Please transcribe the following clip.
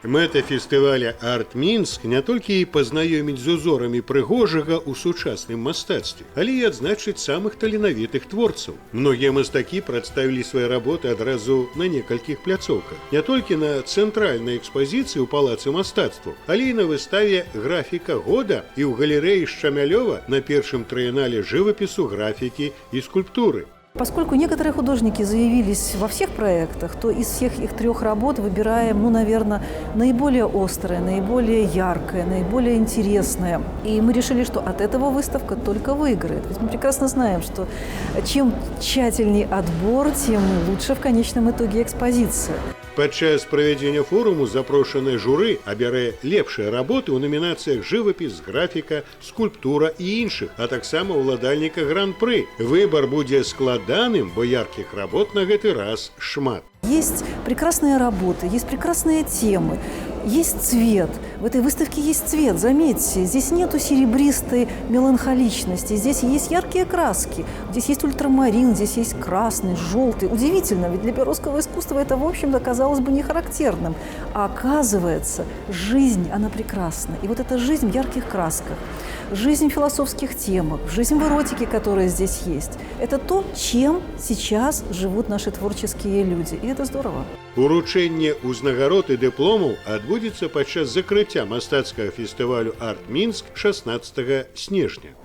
Мэта фестываля «Арт-Мінск» не толькі і пазнаёміць з узорамі прыгожага ў сучасным мастацтве, але і адзначыць самых таленавітых творцаў. Многія мастакі прадставілі свае работы адразу на некалькіх пляцоўках. Не толькі на цэнтральнай экспазіцыі ў палацы мастацтваў, але і на выставе «Графіка года» і ў галерэі Шчамялёва на першым трыеннале жывапісу, графікі і скульптуры. Поскольку некоторые художники заявились во всех проектах, то из всех их 3 работ выбираем, наверное, наиболее острое, наиболее яркое, наиболее интересное. И мы решили, что от этого выставка только выиграет. Ведь мы прекрасно знаем, что чем тщательней отбор, тем лучше в конечном итоге экспозиция. Падчас правядзення форуму запрошанае журы абярэ лепшыя работы ў намінацыях жывапіс, графіка, скульптура і іншых, а таксама ўладальніка гран-пры. Выбар будзе складаным, бо яркіх работ на гэты раз шмат. Есть прекрасные работы, есть прекрасные темы, есть цвет. В этой выставке есть цвет, заметьте, здесь нету серебристой меланхоличности, здесь есть яркие краски, здесь есть ультрамарин, здесь есть красный, желтый. Удивительно, ведь для перовского искусства это, в общем-то, казалось бы, не характерным. А оказывается, жизнь, она прекрасна. И вот эта жизнь в ярких красках, жизнь в философских темах, жизнь в эротике, которая здесь есть, это то, чем сейчас живут наши творческие люди. И это здорово. Уручэнне ўзнагарод і дыпломаў адбудзецца падчас закрыцця мастацкага фестывалю «Арт-Мінск» 16 снежня.